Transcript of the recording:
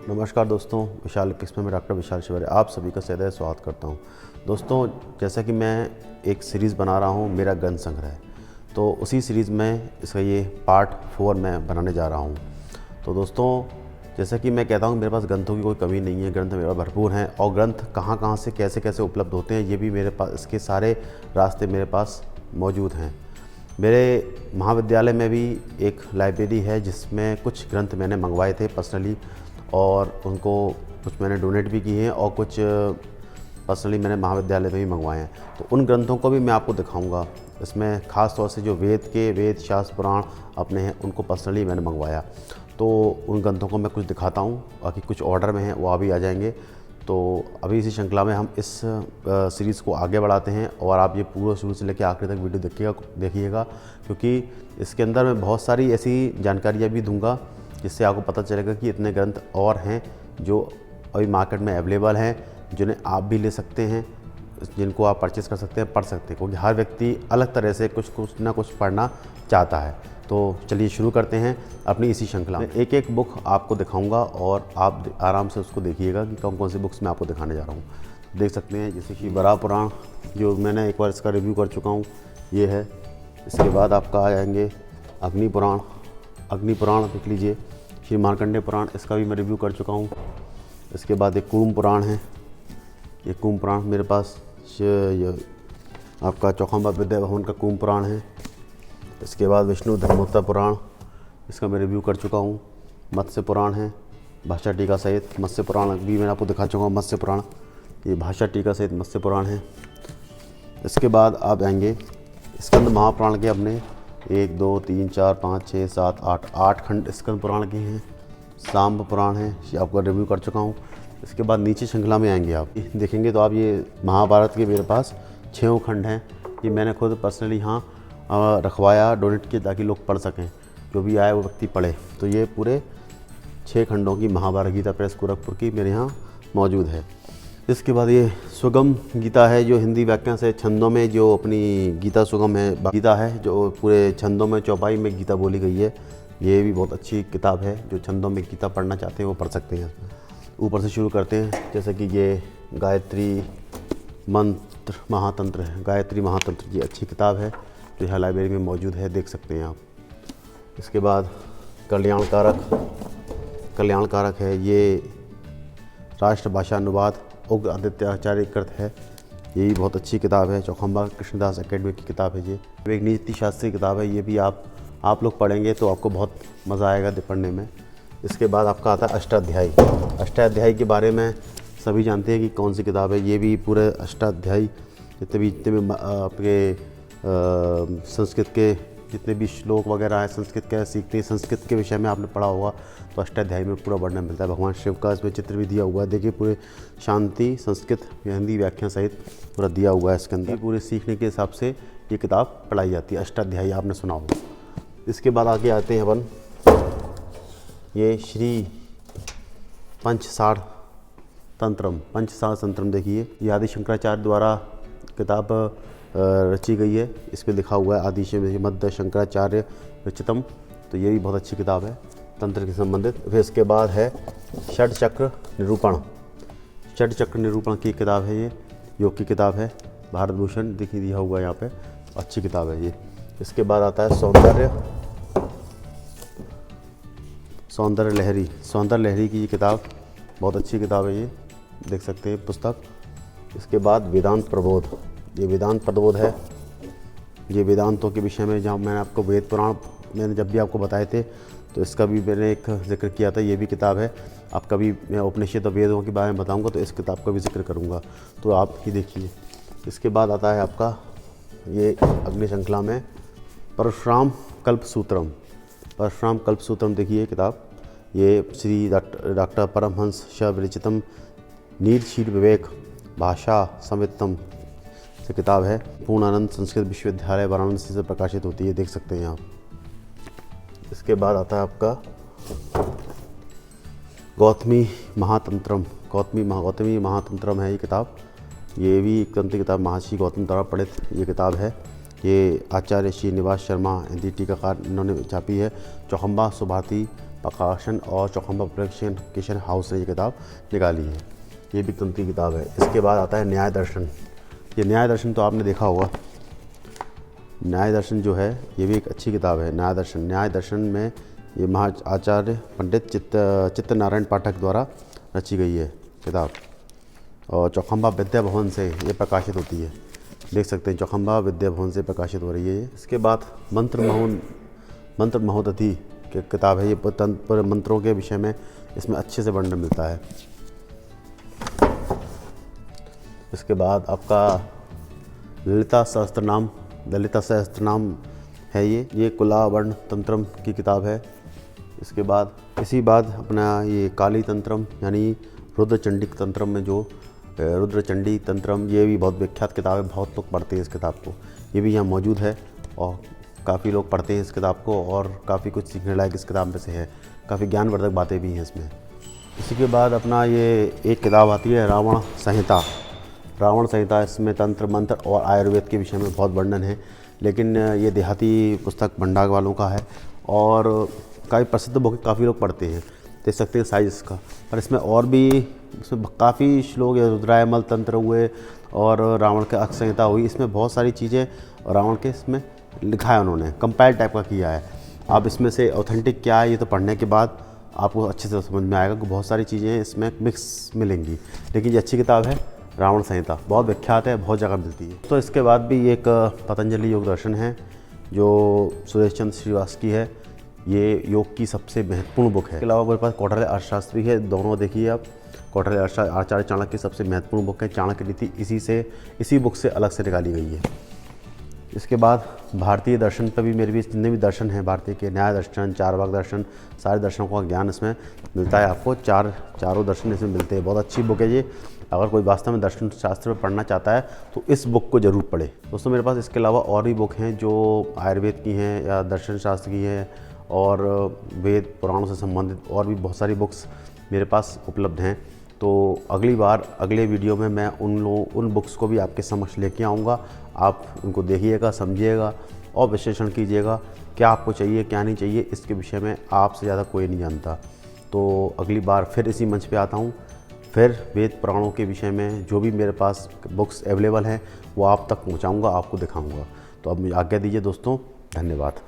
नमस्कार दोस्तों, विशाल एपिक्स में मैं डॉक्टर विशाल शिवरे आप सभी का सदैव स्वागत करता हूं। दोस्तों, जैसा कि मैं एक सीरीज़ बना रहा हूं मेरा ग्रंथ संग्रह, तो उसी सीरीज़ में इसका ये पार्ट 4 मैं बनाने जा रहा हूं। तो दोस्तों, जैसा कि मैं कहता हूं मेरे पास ग्रंथों की कोई कमी नहीं है, ग्रंथ मेरे पास भरपूर हैं और ग्रंथ कहाँ कहाँ से कैसे कैसे उपलब्ध होते हैं ये भी मेरे पास, इसके सारे रास्ते मेरे पास मौजूद हैं। मेरे महाविद्यालय में भी एक लाइब्रेरी है जिसमें कुछ ग्रंथ मैंने मंगवाए थे पर्सनली, और उनको कुछ मैंने डोनेट भी किए हैं और कुछ पर्सनली मैंने महाविद्यालय में भी मंगवाए हैं। तो उन ग्रंथों को भी मैं आपको दिखाऊंगा। इसमें ख़ास तौर से जो वेद शास्त्र पुराण अपने हैं उनको पर्सनली मैंने मंगवाया, तो उन ग्रंथों को मैं कुछ दिखाता हूँ। बाकी कुछ ऑर्डर में हैं वो अभी आ जाएंगे। तो अभी इसी श्रृंखला में हम इस सीरीज़ को आगे बढ़ाते हैं और आप ये पूरा शुरू से लेकर आखिर तक वीडियो देखिएगा, क्योंकि इसके अंदर मैं बहुत सारी ऐसी जानकारियाँ भी दूंगा जिससे आपको पता चलेगा कि इतने ग्रंथ और हैं जो अभी मार्केट में अवेलेबल हैं, जिन्हें आप भी ले सकते हैं, जिनको आप परचेज़ कर सकते हैं, पढ़ सकते हैं, क्योंकि हर व्यक्ति अलग तरह से कुछ ना कुछ पढ़ना चाहता है। तो चलिए शुरू करते हैं अपनी इसी श्रृंखला में। एक एक बुक आपको दिखाऊंगा और आप आराम से उसको देखिएगा कि कौन कौन सी बुक्स मैं आपको दिखाने जा रहा हूँ। देख सकते हैं जैसे कि वराह पुराण, जो मैंने एक बार इसका रिव्यू कर चुका हूँ, ये है। इसके बाद आपका आ जाएंगे अग्नि पुराण देख लीजिए। श्री मार्कंडेय पुराण, इसका भी मैं रिव्यू कर चुका हूँ। इसके बाद एक कूर्म पुराण है, ये कूर्म पुराण मेरे पास। ये आपका चौखंबा विद्या भवन का कूर्म पुराण है। इसके बाद विष्णु धर्मोत्तर पुराण, इसका मैं रिव्यू कर चुका हूँ। मत्स्य पुराण है भाषा टीका सहित। मत्स्य पुराण भी मैंने आपको दिखा चुका हूँ। मत्स्य पुराण ये भाषा टीका सहित मत्स्य पुराण है। इसके बाद आप आएंगे स्कंद महापुराण के अपने 1 2 3 4 5 6 7 8 खंड स्कंद पुराण के हैं। सांब पुराण है, ये आपका रिव्यू कर चुका हूँ। इसके बाद नीचे श्रृंखला में आएंगे आप देखेंगे तो आप ये महाभारत के मेरे पास 6 खंड हैं। ये मैंने खुद पर्सनली यहाँ रखवाया, डोनेट किया ताकि लोग पढ़ सकें, जो भी आए वो व्यक्ति पढ़े। तो ये पूरे 6 खंडों की महाभारत गीता प्रेस गोरखपुर की मेरे यहाँ मौजूद है। इसके बाद ये सुगम गीता है, जो हिंदी व्याकरण से छंदों में जो अपनी गीता सुगम है गीता है, जो पूरे छंदों में चौपाई में गीता बोली गई है। ये भी बहुत अच्छी किताब है, जो छंदों में गीता पढ़ना चाहते हैं वो पढ़ सकते हैं। ऊपर से शुरू करते हैं, जैसे कि ये गायत्री मंत्र महातंत्र है। गायत्री महातंत्र ये अच्छी किताब है जो यहाँ लाइब्रेरी में मौजूद है, देख सकते हैं आप। इसके बाद कल्याणकारक है, ये राष्ट्रभाषा अनुवाद उग्र आदित्य आचार्य कृत है। ये भी बहुत अच्छी किताब है, चौखंबा कृष्णदास एकेडमी की किताब है। ये एक नीति शास्त्री किताब है, ये भी आप लोग पढ़ेंगे तो आपको बहुत मज़ा आएगा पढ़ने में। इसके बाद आपका आता है अष्टाध्यायी के बारे में सभी जानते हैं कि कौन सी किताब है। ये भी पूरे अष्टाध्यायी जितने भी आपके संस्कृत के जितने भी श्लोक वगैरह है, संस्कृत का सीखते हैं, संस्कृत के विषय में आपने पढ़ा होगा तो अष्टाध्यायी में पूरा वर्णन मिलता है। भगवान शिव का इसमें चित्र भी दिया हुआ है, देखिए पूरे शांति संस्कृत हिंदी व्याख्या सहित पूरा दिया हुआ है इसके अंदर। पूरे सीखने के हिसाब से ये किताब पढ़ाई जाती है। अष्टाध्यायी आपने सुना होगा। इसके बाद आगे आते हैं अपन, ये श्री पंचसार तंत्रम देखिए। ये आदि शंकराचार्य द्वारा किताब रची गई है। इसमें लिखा हुआ है आदि मध्य शंकराचार्य रचितम। तो ये भी बहुत अच्छी किताब है तंत्र के संबंधित। फिर इसके बाद है षड चक्र निरूपण की किताब है, ये योग की किताब है। भारत भूषण देखिए दिया हुआ है यहाँ पे, अच्छी किताब है ये। इसके बाद आता है सौंदर्य लहरी की ये किताब बहुत अच्छी किताब है, ये देख सकते हैं पुस्तक। इसके बाद वेदांत प्रबोध, ये वेदांत प्रबोध है। ये वेदांतों के विषय में जहाँ मैंने आपको वेद पुराण मैंने जब भी आपको बताए थे तो इसका भी मैंने एक जिक्र किया था, ये भी किताब है। आप कभी मैं उपनिषद और वेदों के बारे में बताऊंगा तो इस किताब का भी जिक्र करूंगा, तो आप ही देखिए। इसके बाद आता है आपका ये अग्नि श्रृंखला में परशुराम कल्प सूत्रम देखिए किताब। ये श्री डॉक्टर परमहंस विरचितम नीलशील विवेक भाषा संवित्तम से किताब है। पूर्णानंद संस्कृत विश्वविद्यालय वाराणसी से प्रकाशित होती है, देख सकते हैं आप। इसके बाद आता है आपका गौतमी महातंत्रम है ये किताब। ये भी एक तंत्र किताब महर्षि गौतम द्वारा पढ़ित ये किताब है। ये आचार्य श्री निवास शर्मा हिंदी टीकाकार इन्होंने छापी है। चौखंबा सुभाती प्रकाशन और चौखंबा पब्लिकेशन हाउस ने ये किताब निकाली है। ये भी तंत्र की किताब है। इसके बाद आता है न्याय दर्शन। ये न्याय दर्शन तो आपने देखा होगा। न्याय दर्शन जो है ये भी एक अच्छी किताब है। न्याय दर्शन में ये आचार्य पंडित चित्तनारायण पाठक द्वारा रची गई है किताब, और चौखंबा विद्या भवन से ये प्रकाशित होती है। देख सकते हैं चौखंबा विद्या भवन से प्रकाशित हो रही है ये। इसके बाद मंत्र महोदधि की किताब है। ये तंत्र मंत्रों के विषय में इसमें अच्छे से वर्णन मिलता है। इसके बाद आपका ललिता सहस्त्रनाम है। ये कुलावर्ण तंत्रम की किताब है। इसके बाद अपना ये काली तंत्रम यानी रुद्रचंडी तंत्रम में जो रुद्रचंडी तंत्रम, ये भी बहुत विख्यात किताब है। बहुत लोग पढ़ते हैं इस किताब को। ये भी यहाँ मौजूद है और काफ़ी लोग पढ़ते हैं इस किताब को, और काफ़ी कुछ सीखने लायक इस किताब में से है। काफ़ी ज्ञानवर्धक बातें भी हैं इसमें। इसी के बाद अपना ये एक किताब आती है रावण संहिता। इसमें तंत्र मंत्र और आयुर्वेद के विषय में बहुत वर्णन है, लेकिन ये देहाती पुस्तक भंडार वालों का है और काफ़ी प्रसिद्ध बुक, काफ़ी लोग पढ़ते हैं। देख सकते हैं साइज इसका। पर इसमें और भी काफ़ी श्लोक, रुद्रायमल तंत्र हुए और रावण के अक्ष संहिता हुई। इसमें बहुत सारी चीज़ें रावण के इसमें लिखा है, उन्होंने कंपाइल टाइप का किया है। आप इसमें से ऑथेंटिक क्या है ये तो पढ़ने के बाद आपको अच्छे से समझ में आएगा कि बहुत सारी चीज़ें इसमें मिक्स मिलेंगी। लेकिन ये अच्छी किताब है रावण संहिता, बहुत विख्यात है, बहुत जगह मिलती है। तो इसके बाद भी एक पतंजलि योग दर्शन है जो सुरेश चंद्र श्रीवास की है। ये योग की सबसे महत्वपूर्ण बुक है। इसके अलावा मेरे पास कौटिल्य अर्थशास्त्र भी है। दोनों देखिए आप। कौटिल्य आचार्य चाणक्य की सबसे महत्वपूर्ण बुक है। चाणक्य नीति इसी बुक से अलग से निकाली गई है। इसके बाद भारतीय दर्शन पर भी मेरे भी जितने भी दर्शन हैं भारतीय के, न्याय दर्शन, चारवाक दर्शन, सारे दर्शनों का ज्ञान इसमें मिलता है आपको। चारों दर्शन इसमें मिलते हैं। बहुत अच्छी बुक है ये। अगर कोई वास्तव में दर्शन शास्त्र में पढ़ना चाहता है तो इस बुक को ज़रूर पढ़े। दोस्तों मेरे पास इसके अलावा और भी बुक हैं जो आयुर्वेद की हैं या दर्शन शास्त्र की हैं, और वेद पुराणों से संबंधित और भी बहुत सारी बुक्स मेरे पास उपलब्ध हैं। तो अगले वीडियो में मैं उन बुक्स को भी आपके समक्ष लेके आऊँगा। आप उनको देखिएगा, समझिएगा और विश्लेषण कीजिएगा क्या आपको चाहिए क्या नहीं चाहिए। इसके विषय में आपसे ज़्यादा कोई नहीं जानता। तो अगली बार फिर इसी मंच पे आता हूँ, फिर वेद पुराणों के विषय में जो भी मेरे पास बुक्स अवेलेबल हैं वो आप तक पहुँचाऊँगा, आपको दिखाऊँगा। तो अब मुझे आज्ञा दीजिए दोस्तों, धन्यवाद।